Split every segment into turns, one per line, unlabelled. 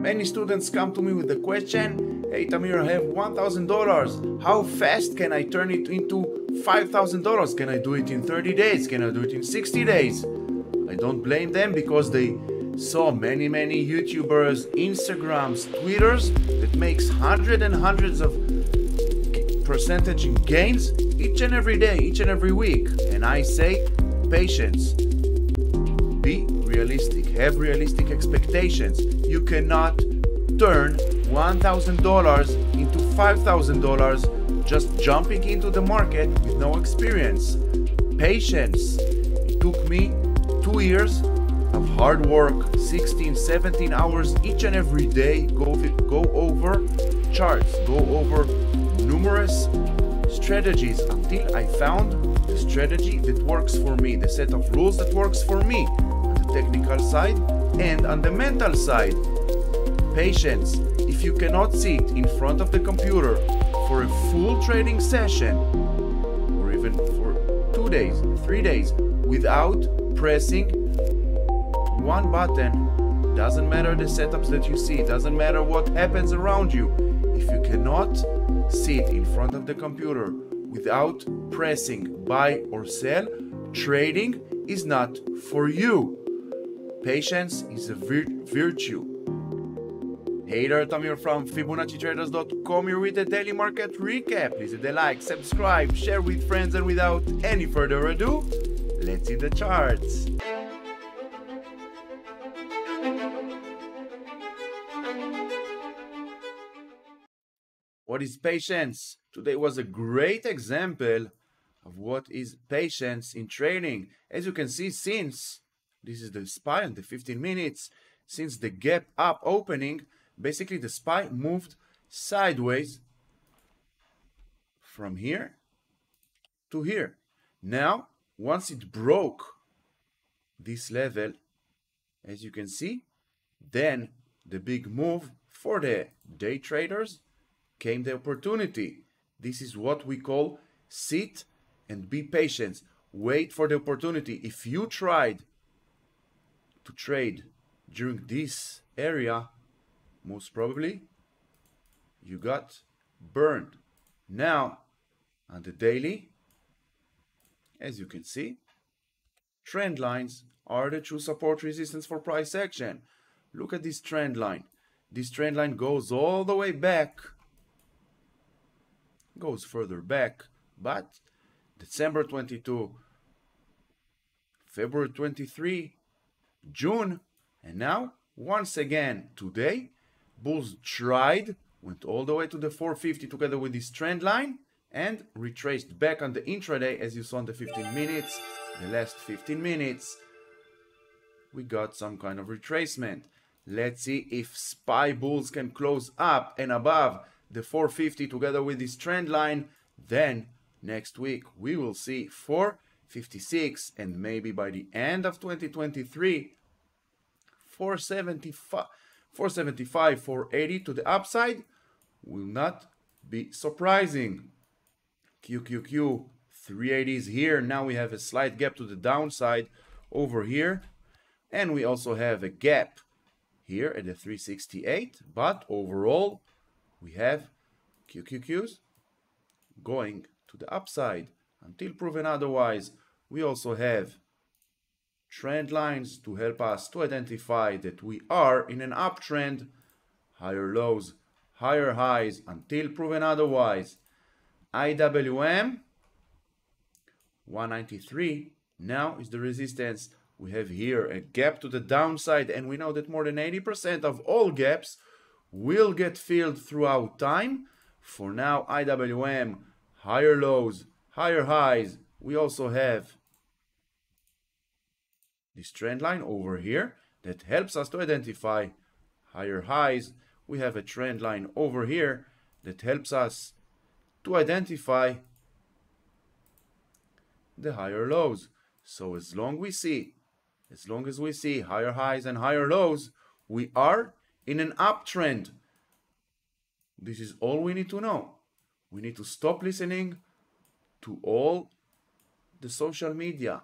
Many students come to me with the question, hey Tamir, I have $1,000. How fast can I turn it into $5,000? Can I do it in 30 days? Can I do it in 60 days? I don't blame them because they saw many YouTubers, Instagrams, Twitters that makes hundreds and hundreds of percentage gains each and every day, each and every week. And I say, patience. Be realistic, have realistic expectations. You cannot turn $1,000 into $5,000 just jumping into the market with no experience. Patience. It took me 2 years of hard work, 16, 17 hours each and every day, go over charts, go over numerous strategies until I found the strategy that works for me, the set of rules that works for me on the technical side and on the mental side. Patience. If you cannot sit in front of the computer for a full trading session or even for 2 days, 3 days without pressing one button, doesn't matter the setups that you see, doesn't matter what happens around you, if you cannot sit in front of the computer without pressing buy or sell, trading is not for you. Patience is a virtue. Hey there, Tamir from FIBONACCI'S.com here with a daily market recap. Please hit the like, subscribe, share with friends, and without any further ado, let's see the charts. What is patience? Today was a great example of what is patience in trading. As you can see, since this is the SPY on the 15 minutes, since the gap up opening, basically the SPY moved sideways from here to here. Now, once it broke this level, as you can see, then the big move for the day traders came the opportunity. This is what we call sit and be patient. Wait for the opportunity. If you tried to trade during this area, most probably you got burned. Now, on the daily, as you can see, trend lines are the true support resistance for price action. Look at this trend line. This trend line goes all the way back, goes further back, but December 22, February 23, June, and now once again today, bulls tried, went all the way to the 450 together with this trend line and retraced back on the intraday. As you saw in the 15 minutes, the last 15 minutes, we got some kind of retracement. Let's see if SPY bulls can close up and above the 450 together with this trend line. Then next week we will see 456, and maybe by the end of 2023 475, 480 to the upside will not be surprising. QQQ 380 is here. Now we have a slight gap to the downside over here, and we also have a gap here at the 368, but overall we have QQQs going to the upside until proven otherwise. We also have trend lines to help us to identify that we are in an uptrend, higher lows, higher highs until proven otherwise. IWM 193 now is the resistance. We have here a gap to the downside, and we know that more than 80% of all gaps will get filled throughout time. For now, IWM, higher lows, higher highs. We also have this trend line over here that helps us to identify higher highs. We have a trend line over here that helps us to identify the higher lows. So as long as we see higher highs and higher lows, we are in an uptrend. This is all we need to know. We need to stop listening to all the social media.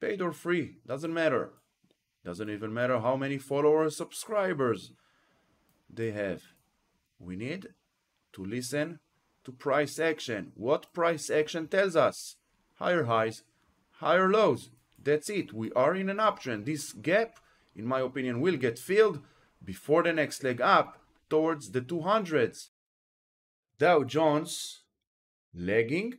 Paid or free, doesn't matter. Doesn't even matter how many followers, subscribers they have. We need to listen to price action. What price action tells us? Higher highs, higher lows. That's it. We are in an uptrend. This gap, in my opinion, will get filled before the next leg up towards the 200s. Dow Jones lagging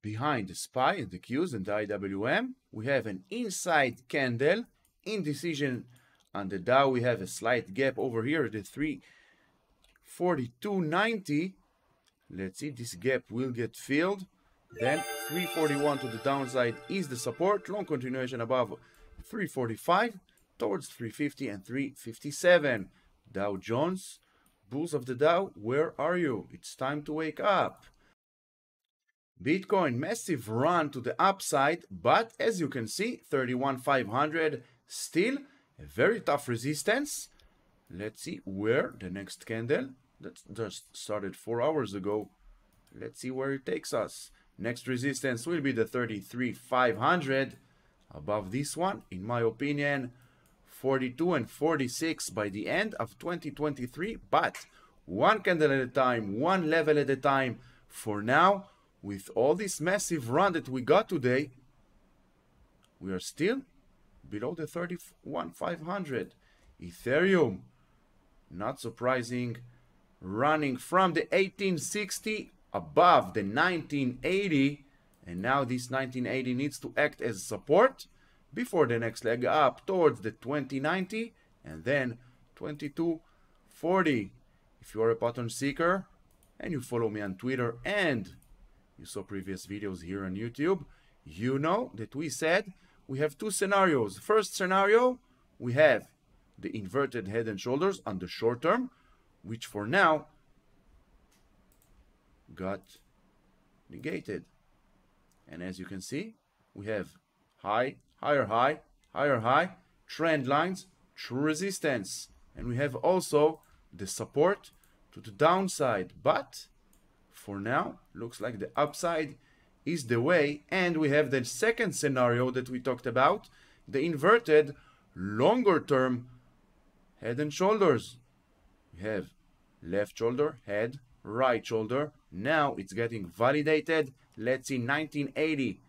behind the SPY, the Qs, and the IWM. We have an inside candle, indecision on the Dow. We have a slight gap over here, the 342.90. Let's see, this gap will get filled. Then 341 to the downside is the support. Long continuation above 345 towards 350 and 357. Dow Jones, bulls of the Dow, where are you? It's time to wake up. Bitcoin, massive run to the upside, but as you can see, 31,500, still a very tough resistance. Let's see where the next candle, that just started 4 hours ago. Let's see where it takes us. Next resistance will be the 33,500. Above this one, in my opinion, 42 and 46 by the end of 2023. But one candle at a time, one level at a time. For now, with all this massive run that we got today, we are still below the 31,500. Ethereum, not surprising, running from the 1860 above the 1980, and now this 1980 needs to act as support before the next leg up towards the 2090 and then 2240. If you are a pattern seeker and you follow me on Twitter and you saw previous videos here on YouTube, you know that we said we have two scenarios. First scenario, we have the inverted head and shoulders on the short term, which for now got negated. And as you can see, we have high, higher high, higher high, trend lines, true resistance. And we have also the support to the downside. But for now, looks like the upside is the way. And we have the second scenario that we talked about, the inverted longer term head and shoulders. We have left shoulder, head, right shoulder. Now it's getting validated. Let's see 1980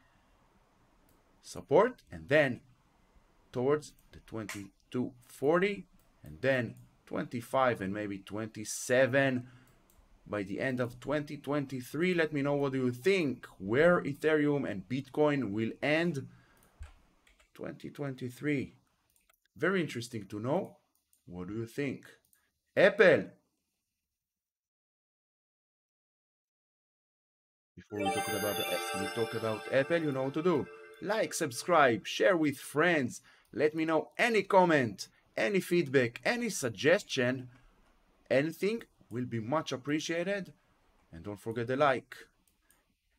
support, and then towards the 2240, and then 25 and maybe 27 by the end of 2023. Let me know what do you think, where Ethereum and Bitcoin will end 2023. Very interesting to know. What do you think? Apple. Before we talk about Apple, you know what to do. Like, subscribe, share with friends. Let me know any comment, any feedback, any suggestion. Anything will be much appreciated. And don't forget the like.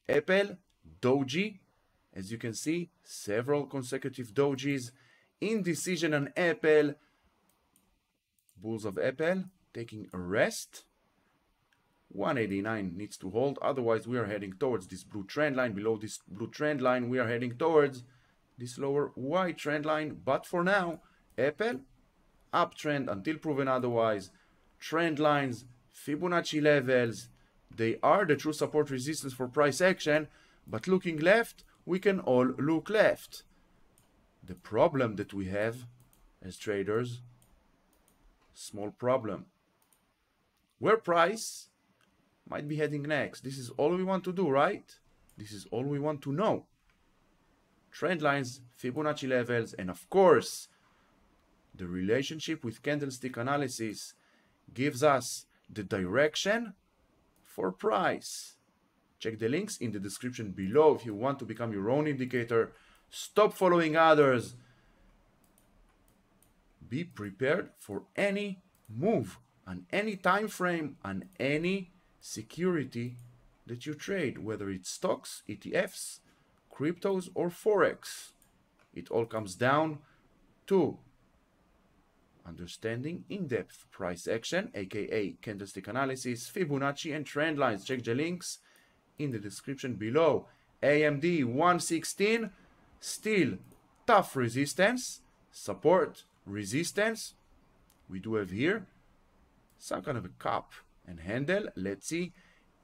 Apple, Doji. As you can see, several consecutive dojis. Indecision on Apple. Bulls of Apple taking a rest. 189 needs to hold, otherwise we are heading towards this blue trend line. Below this blue trend line we are heading towards this lower white trend line. But for now, Apple uptrend until proven otherwise. Trend lines, Fibonacci levels, they are the true support resistance for price action. But looking left, we can all look left. The problem that we have as traders, small problem, where price might be heading next. This is all we want to do, right? This is all we want to know. Trend lines, Fibonacci levels, and of course, the relationship with candlestick analysis gives us the direction for price. Check the links in the description below if you want to become your own indicator. Stop following others. Be prepared for any move on any time frame, on any security that you trade, whether it's stocks, ETFs, cryptos, or Forex. It all comes down to understanding in-depth price action, aka candlestick analysis, Fibonacci, and trend lines. Check the links in the description below. AMD 116, still tough resistance, support, resistance. We do have here some kind of a cup and handle. Let's see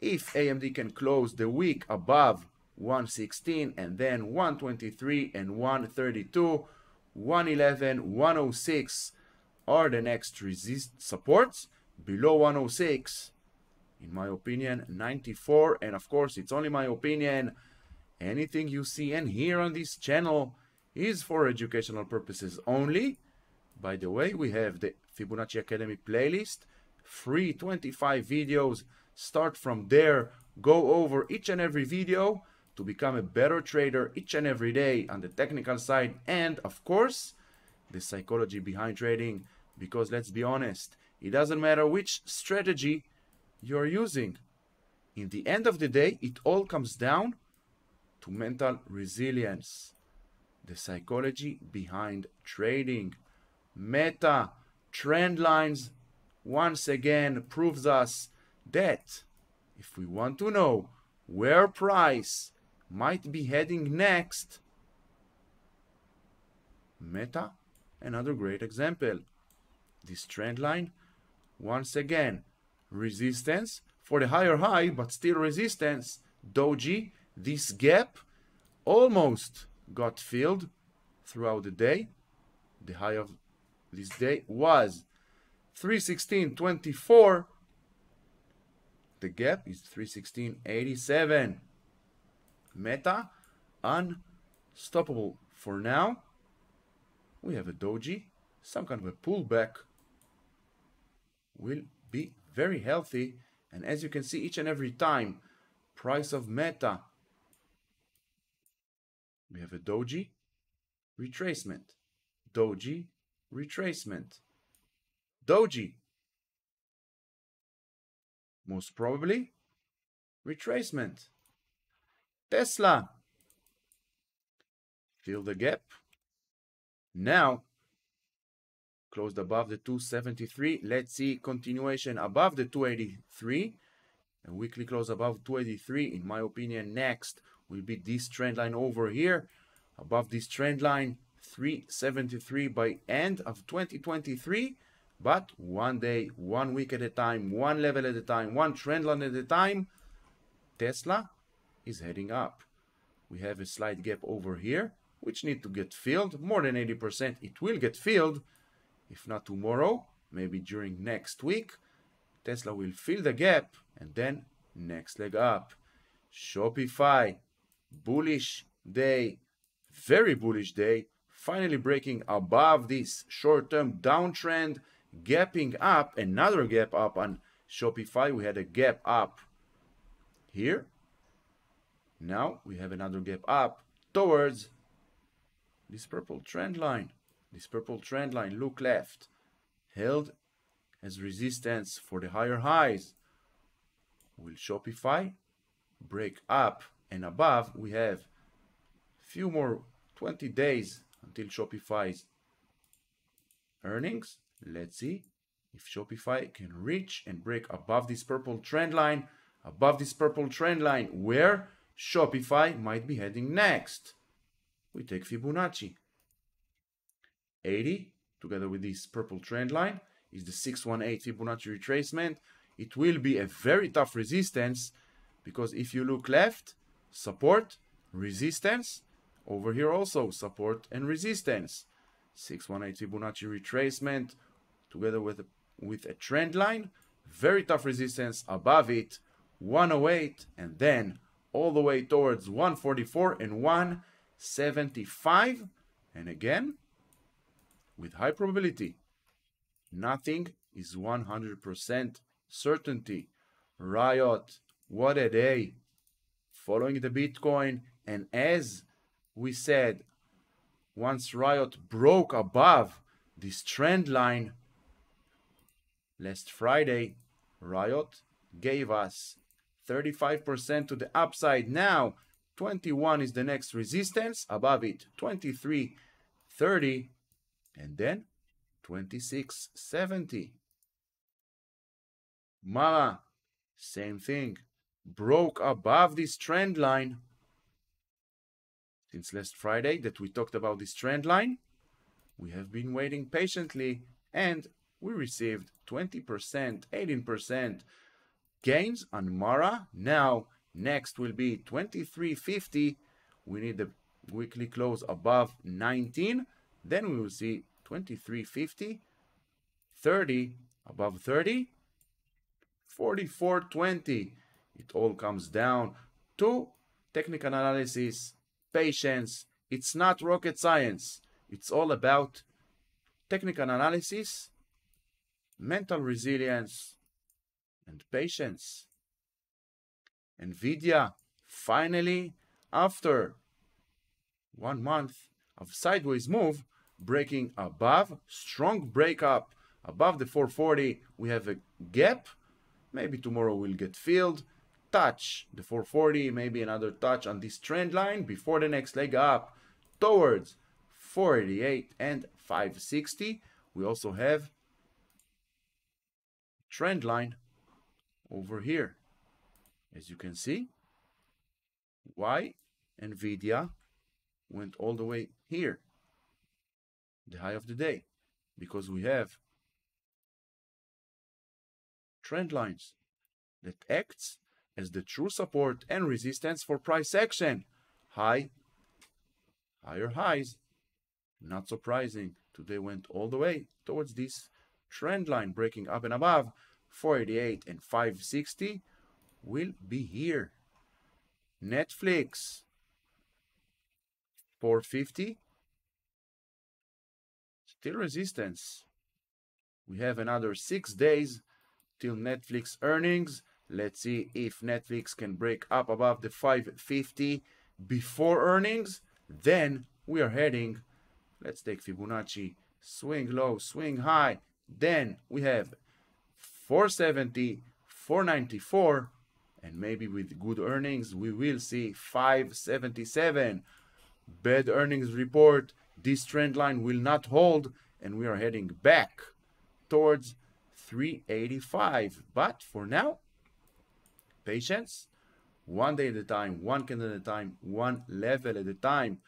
if AMD can close the week above 116 and then 123 and 132, 111, 106 are the next supports. Below 106, in my opinion, 94, and of course it's only my opinion. Anything you see and hear on this channel is for educational purposes only. By the way, we have the Fibonacci Academy playlist, free 25 videos. Start from there, go over each and every video to become a better trader each and every day on the technical side, and of course the psychology behind trading, because let's be honest, it doesn't matter which strategy you're using. In the end of the day, it all comes down to mental resilience, the psychology behind trading. Meta trend lines once again proves us that if we want to know where price might be heading next, Meta, another great example. This trend line, once again, resistance for the higher high, but still resistance. Doji, this gap almost got filled throughout the day. The high of this day was 316.24. The gap is 316.87. Meta, unstoppable for now. We have a doji, some kind of a pullback will be very healthy, and as you can see, each and every time, price of Meta, we have a doji retracement, doji retracement, doji, most probably retracement. Tesla, fill the gap. Now closed above the 273. Let's see continuation above the 283. A weekly close above 283. In my opinion, next will be this trend line over here. Above this trend line, 373 by end of 2023. But one day, 1 week at a time, one level at a time, one trend line at a time, Tesla is heading up. We have a slight gap over here, which need to get filled. More than 80% it will get filled. If not tomorrow, maybe during next week, Tesla will fill the gap and then next leg up. Shopify, bullish day, very bullish day, finally breaking above this short-term downtrend, gapping up, another gap up on Shopify. We had a gap up here. Now we have another gap up towards this purple trend line. This purple trend line, look left, held as resistance for the higher highs. Will Shopify break up and above? We have few more 20 days until Shopify's earnings. Let's see if Shopify can reach and break above this purple trend line, where Shopify might be heading next. We take Fibonacci. 80 together with this purple trend line is the 618 Fibonacci retracement. It will be a very tough resistance, because if you look left, support, resistance, over here also support and resistance. 618 Fibonacci retracement together with a trend line, very tough resistance above it, 108, and then all the way towards 144 and 175, and again with high probability. Nothing is 100% certainty. Riot, what a day. Following the Bitcoin, and as we said, once Riot broke above this trend line last Friday, Riot gave us 35% to the upside. Now 21 is the next resistance, above it 23.30, and then 26.70. Mara, same thing, broke above this trend line. Since last Friday that we talked about this trend line, We have been waiting patiently and we received 20%, 18% gains on Mara. Now, next will be 23.50. We need the weekly close above 19. Then we will see 23.50, 30, above 30, 44.20. It all comes down to technical analysis, patience. It's not rocket science. It's all about technical analysis, mental resilience, and patience. Nvidia finally, after 1 month of sideways move, breaking above, strong breakup above the 440. We have a gap. Maybe tomorrow we'll get filled. Touch the 440, maybe another touch on this trend line before the next leg up towards 488 and 560. We also have trend line over here. As you can see, why Nvidia went all the way here, the high of the day, because we have trend lines that acts as the true support and resistance for price action. Higher highs, not surprising. Today went all the way towards this trend line, breaking up and above 488 and 560 will be here. Netflix 450, still resistance. We have another 6 days till Netflix earnings. Let's see if Netflix can break up above the 550 before earnings. Then we are heading, let's take Fibonacci, swing low, swing high. Then we have 470, 494, and maybe with good earnings we will see 577. Bad earnings report, this trend line will not hold, and we are heading back towards 385. But for now, patience, 1 day at a time, 1 candle at a time, 1 level at a time.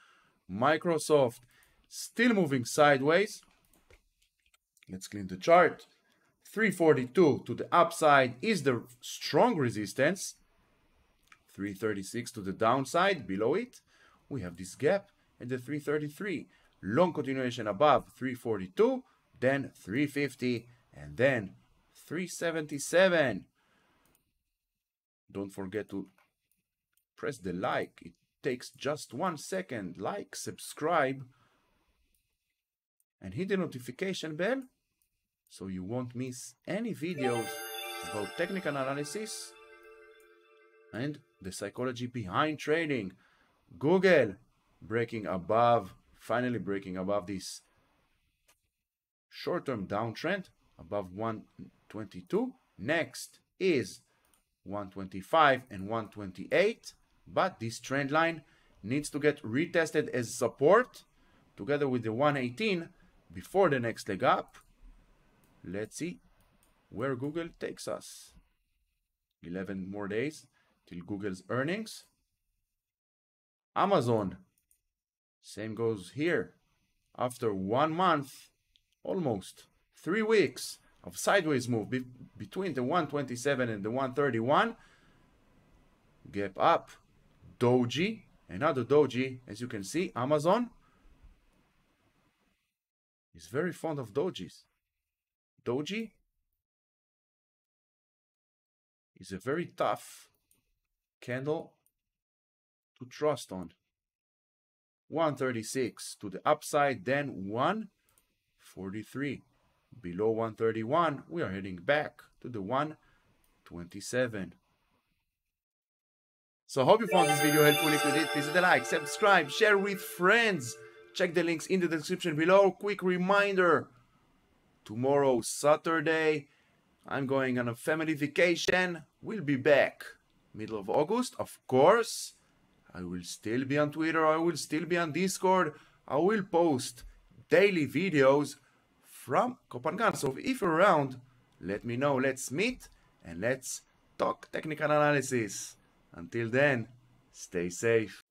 Microsoft still moving sideways. Let's clean the chart. 342 to the upside is the strong resistance. 336 to the downside. Below it, we have this gap at the 333. Long continuation above 342, then 350, and then 377. Don't forget to press the like. It takes just 1 second. Like, subscribe, and hit the notification bell so you won't miss any videos about technical analysis and the psychology behind trading. Google breaking above, finally breaking above this short-term downtrend above 122. Next is 125 and 128, but this trend line needs to get retested as support together with the 118 before the next leg up. Let's see where Google takes us. 11 more days till Google's earnings. Amazon, same goes here. After 1 month, almost 3 weeks of sideways move between the 127 and the 131, gap up, doji, another doji. As you can see, Amazon is very fond of dojis. Doji is a very tough candle to trust on. 136 to the upside, then 143. Below 131, we are heading back to the 127. So I hope you found this video helpful. If you did, please hit the like, subscribe, share with friends. Check the links in the description below. Quick reminder, tomorrow, Saturday, I'm going on a family vacation. We'll be back middle of August. Of course, I will still be on Twitter. I will still be on Discord. I will post daily videos from Copenhagen. So if you're around, let me know. Let's meet and let's talk technical analysis. Until then, stay safe.